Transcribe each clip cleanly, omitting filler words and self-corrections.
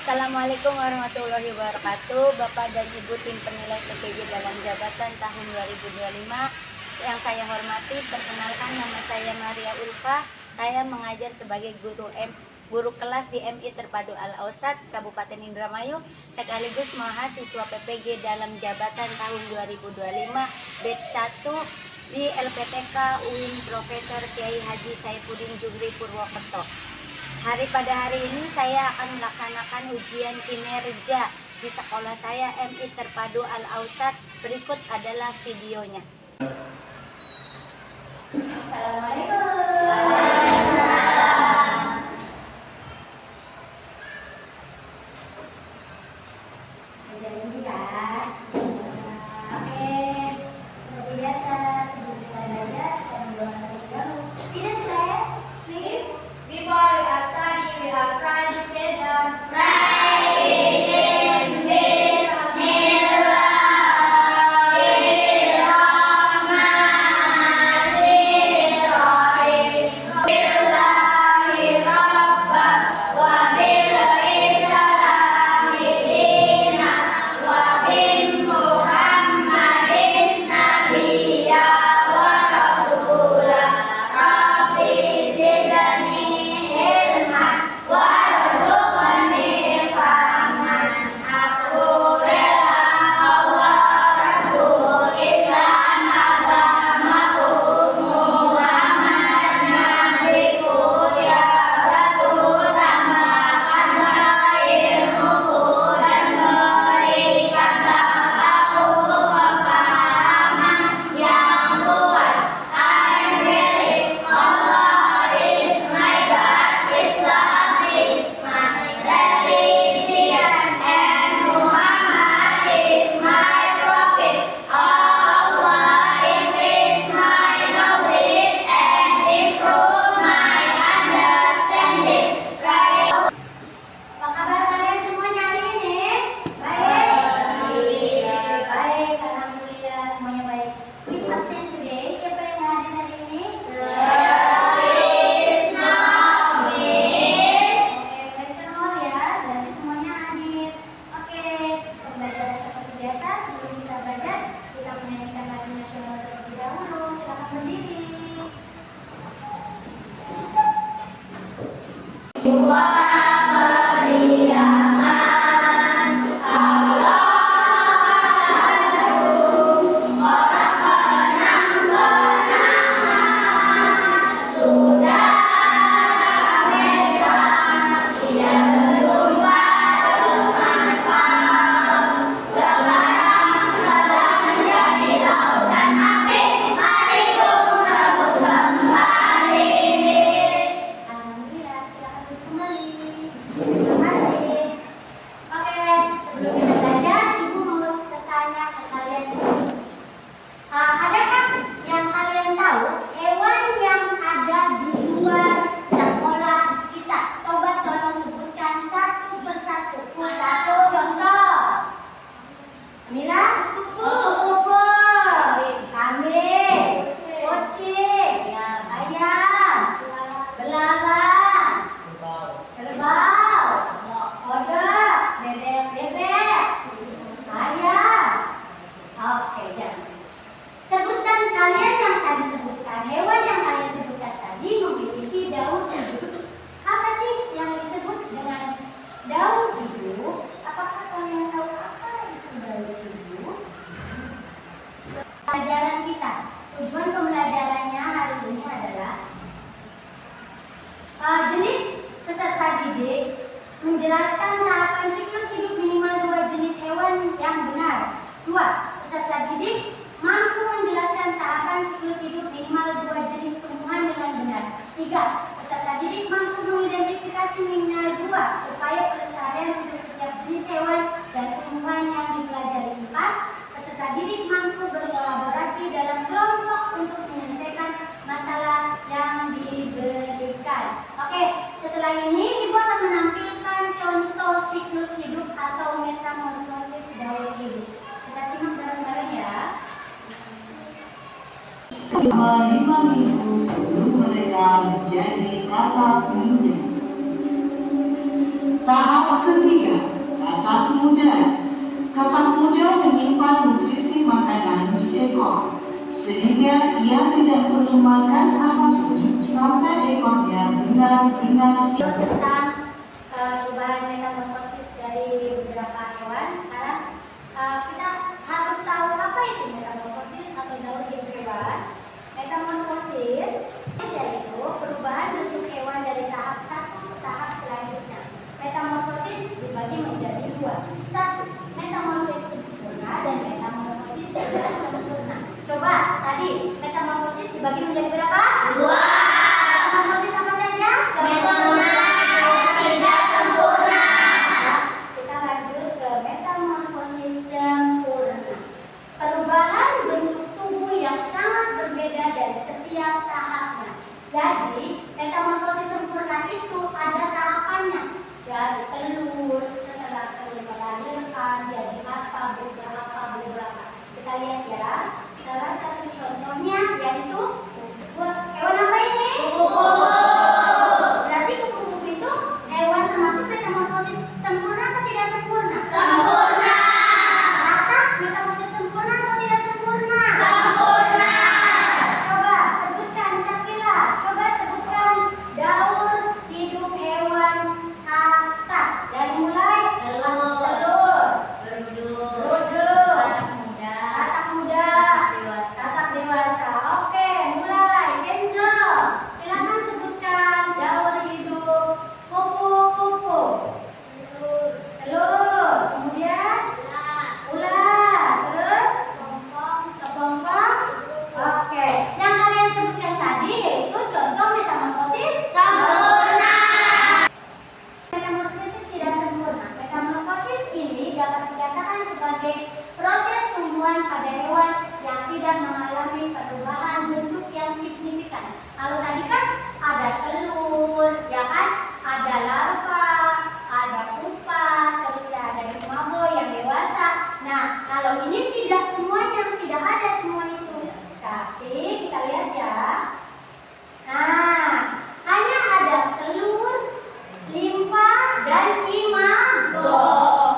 Assalamualaikum warahmatullahi wabarakatuh. Bapak dan Ibu tim penilai PPG dalam jabatan tahun 2025 yang saya hormati, perkenalkan nama saya Maria Ulfa. Saya mengajar sebagai guru kelas di MI Terpadu Al-Ausat Kabupaten Indramayu, sekaligus mahasiswa PPG dalam jabatan tahun 2025 batch 1 di LPTK UIN Profesor Kiai Haji Saifuddin Jubri Purwokerto. Pada hari ini saya akan melaksanakan ujian kinerja di sekolah saya MI Terpadu Al-Ausat. Berikut adalah videonya. Assalamualaikum. Pelajaran kita, tujuan pembelajarannya hari ini adalah jenis peserta didik, menjelaskan tahapan siklus hidup minimal 2 jenis hewan yang benar. 2. Peserta didik mampu menjelaskan tahapan siklus hidup minimal 2 jenis tumbuhan dengan benar. 3. Peserta didik mampu mengidentifikasi minimal 2 upaya pelestarian untuk setiap jenis hewan dan tumbuhan yang dipelajari. 4. Peserta didik mampu berkolaborasi dalam kelompok untuk menyelesaikan masalah yang diberikan. Oke, setelah ini Ibu akan menampilkan contoh siklus hidup atau metamorfosis daur hidup. Kita simak bareng-bareng ya. Selama 5 minggu sebelum mereka menjadi kata kunci, Tahap ketiga, katak muda. Katak muda menyimpan nutrisi makanan di ekor, sehingga ia tidak perlu makan apapun sampai ekornya benar-benar hidup. Tentang perubahan metamorfosis dari beberapa hewan, sekarang kita harus tahu apa itu metamorfosis atau daur hidup hewan. Metamorfosis yaitu perubahan bentuk hewan dari tahap satu ke tahap selanjutnya. Metamorfosis dibagi menjadi dua. Satu, metamorfosis sempurna dan metamorfosis tidak sempurna. Coba tadi metamorfosis dibagi menjadi berapa? Dua. Metamorfosis apa saja? Sempurna, tidak sempurna. Kita lanjut ke metamorfosis sempurna. Perubahan bentuk tubuh yang sangat berbeda dari setiap tahapnya. Jadi, metamorfosis sempurna itu ada tahapannya. Dari telur, setelah telur melahirkan, jadi apa, beberapa. Kita lihat ya. Salah satu contohnya yaitu hewan apa ini? Kupu-kupu. Berarti kupu-kupu itu hewan termasuk metamorfosis sempurna atau tidak sempurna? Sempurna. Katak metamorfosis sempurna atau tidak sempurna? Sempurna. Coba sebutkan Syakila. Coba sebutkan daur hidup hewan katak. Dari mulai telur, beruduk, katak muda, katak dewasa. Oke, mulai. Kenzo, silakan sebutkan daur hidup kupu-kupu. Telur, kemudian ular, terus kepompong. Oke, yang kalian sebutkan tadi yaitu contoh metamorfosis sempurna. Metamorfosis tidak sempurna. Metamorfosis ini dapat dikatakan sebagai proses tumbuhan pada hewan yang tidak mengalami perubahan bentuk yang signifikan. Kalau tadi kan ada telur, ya kan? Ada larva, ada pupa, terus ya ada mabo yang dewasa. Nah, kalau ini tidak semuanya, tidak ada semua itu. Tapi kita lihat ya. Nah, hanya ada telur, limfa, dan imago.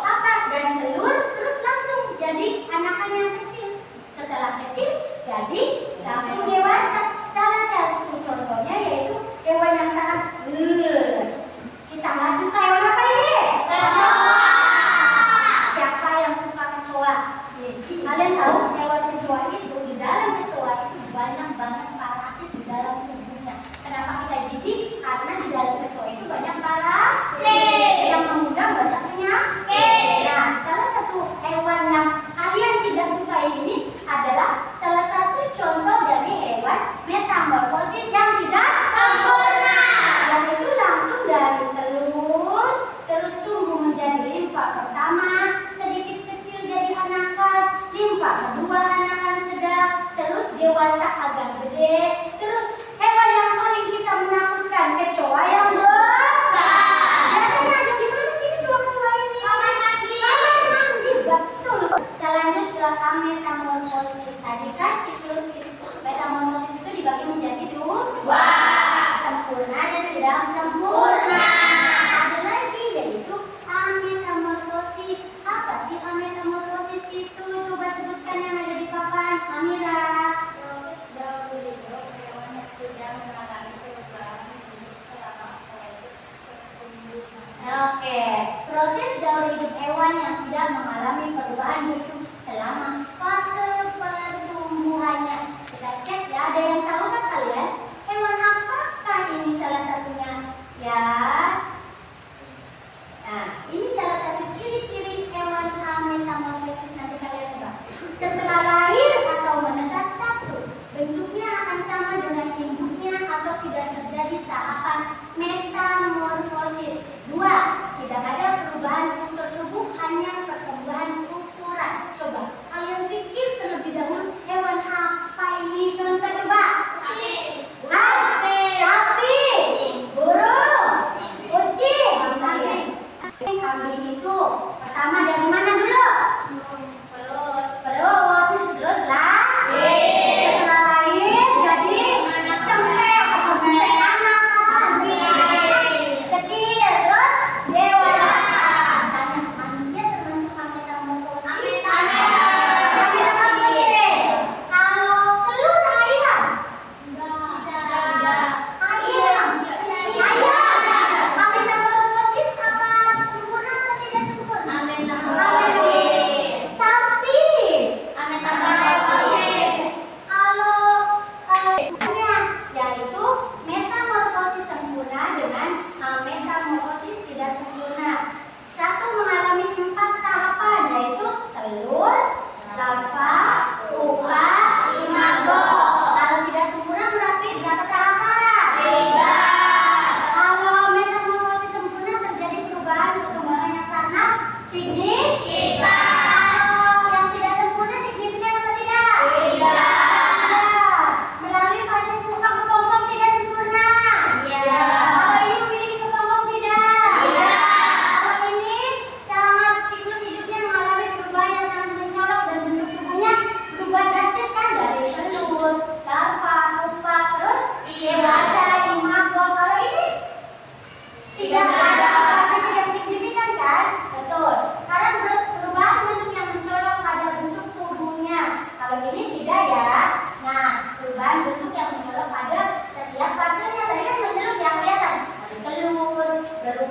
Apa? Dan telur terus langsung jadi anakan yang kecil. Setelah kecil jadi langsung dewasa. Salah satu contohnya yaitu hewan yang sangat kita nggak suka. Hewan apa ini? Kecoa. Siapa yang suka kecoa? Kalian tahu hewan kecoa itu, di dalam kecoa itu banyak banget parasit di dalam tubuhnya. Kenapa kita jijik? Karena di dalam kecoa itu banyak parasit yang mengundang banyak penyakit. Nah, salah satu hewan yang kalian tidak suka ini adalah salah satu contoh dari hewan metamorfosis yang tidak sempurna. Yaitu langsung dari telur, terus tumbuh menjadi limfa pertama, sedikit kecil jadi anakan, limfa kedua anakan sedang, terus dewasa agak gede, terus hewan yang paling kita menakutkan kecoa yang besar. Biasanya ada di mana sih kecoa-kecoa ini? Kamar mandi. Kamar mandi, betul. Kita lanjut ke metamorfosis. Tadi kan siklus metamorfosis itu dibagi menjadi dua, sempurna dan tidak sempurna. Ada lagi yaitu ametamorfosis. Apa sih ametamorfosis itu? Coba sebutkan yang ada di papan. Amira. Proses daur hidup hewan yang tidak mengalami perubahan hidup selama proses pertumbuhan. Oke, proses daur hidup hewan yang tidak mengalami perubahan hidup selama fase pertumbuhannya. Kita cek ya, ada yang tahu kan kalian? Hewan apakah ini salah satunya? Ya. Nah, ini salah satu ciri-ciri hewan ametamorfosis. Nanti kalian coba. Setelah lahir atau menetas, satu, bentuknya akan sama dengan induknya atau tidak terjadi tahapan metamorfosis. Dua, tidak ada perubahan struktur tubuh, hanya pertumbuhan ukuran. Coba kalian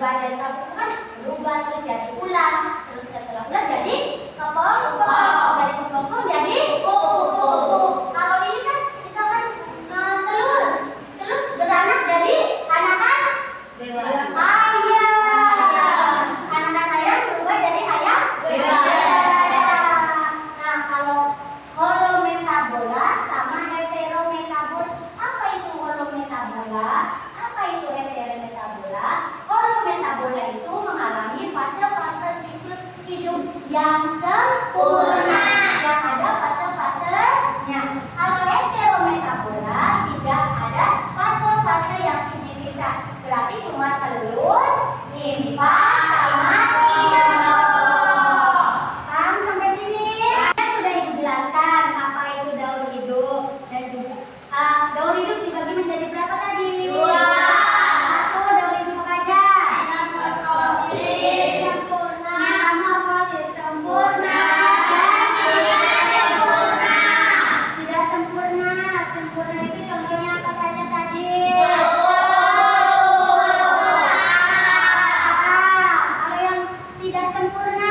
berubah dari kampung kan berubah terus jadi ulang, terus setelah ulang jadi kepompong, jadi kepompong jadi kupu-kupu. Kalau ini kan misalkan telur, terus beranak jadi anak-anak dewasa. Anak-anak ayam berubah jadi ayam dewasa. Nah, kalau holometabola sama heterometabola, apa itu holometabola? Apa itu heterometabola? Holometabola itu mengalami fase-fase siklus hidup yang sempurna, yang ada fase-fasenya. Kalau heterometabola tidak ada fase-fase yang signifikan, berarti cuma telur, nimfa, sama induk. Paham sampai sini? Kan sudah Ibu jelaskan apa itu daur hidup dan juga daur hidup dibagi menjadi berapa tadi? Dua. Satu, daur hidup apa aja? Metamorfosis sempurna. Metamorfosis sempurna. Dan tidak sempurna. Tidak sempurna. Sempurna itu contohnya apa saja tadi? Kalau yang tidak sempurna,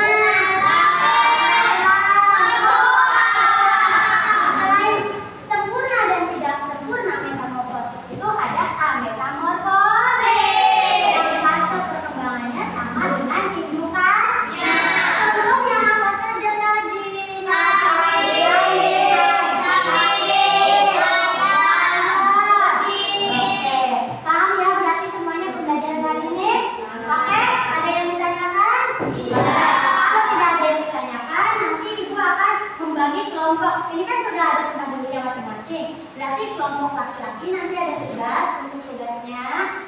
selain sempurna dan tidak sempurna metamorfosis itu ada ametamorfosis. Dari fase perkembangannya sama dengan kehidupannya. Contohnya apa saja tadi? Paham ya? Berarti semuanya pembelajaran kali ini oke? Ada yang ditanyakan? Kalau tidak ada yang ditanyakan, nanti Ibu akan membagi kelompok. Ini kan sudah ada tempat duduknya masing-masing. Berarti kelompok laki-laki nanti ada tugas. Untuk tugasnya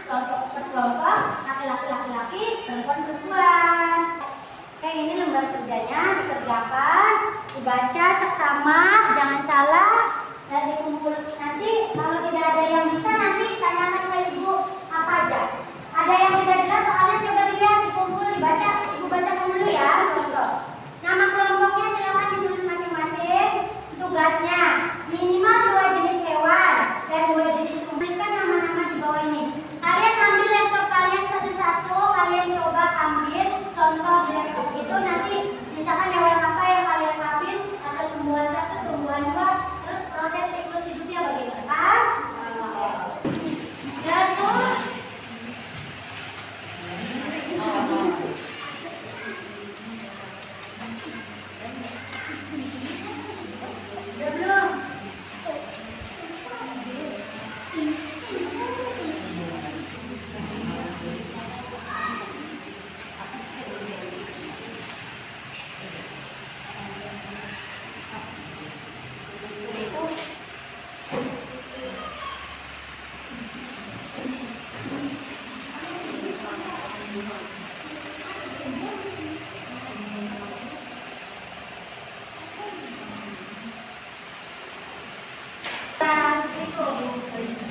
kelompok per kelompok, laki-laki laki-laki, perempuan. Oke, ini lembar kerjanya dikerjakan, dibaca seksama, jangan salah, dan dikumpul. Nanti kalau tidak ada yang bisa, nanti tanyakan ke Ibu apa aja. Ada yang tidak jelas soalnya coba dilihat, dikumpul, dibaca. Ibu bacakan dulu ya, contoh. Nama kelompoknya silakan ditulis masing-masing. Tugasnya minimal 2 jenis hewan dan 2 jenis tumbuhan. Tuliskan nama-nama di bawah ini. Kalian ambil laptop kalian satu-satu, kalian coba ambil contoh di laptop itu. Nanti misalkan hewan apa yang kalian ambil, atau tumbuhan 1, tumbuhan 2, terus proses siklus hidupnya bagaimana? Paham? Jatuh. Udah belum?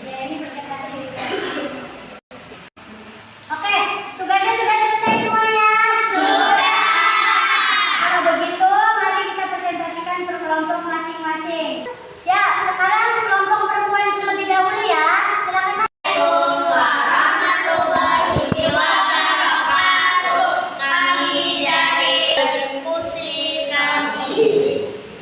Ya, ini presentasi. Oke, tugasnya sudah selesai semuanya? Sudah. Kalau begitu, mari kita presentasikan per kelompok masing-masing. Ya, sekarang kelompok perempuan terlebih dahulu ya. Silakan. Kami dari diskusi kami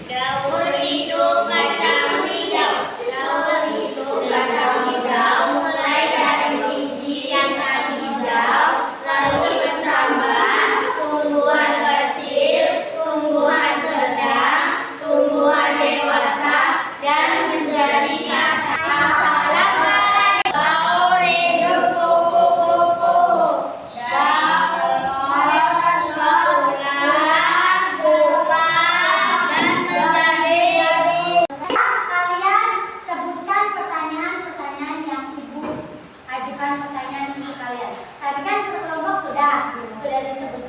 daur hidup kacang hijau. Daur hidup kacang hijau mulai dari biji kacang hijau, lalu bercambah, tumbuhan kecil, tumbuhan sedang, tumbuhan dewasa, dan menjadi kacang. Assalamualaikum. Daur hidup kupu-kupu. Kalian sebutkan pertanyaan-pertanyaan yang Ibu ajukan pertanyaan untuk kalian. Tadi kan per kelompok sudah disebut.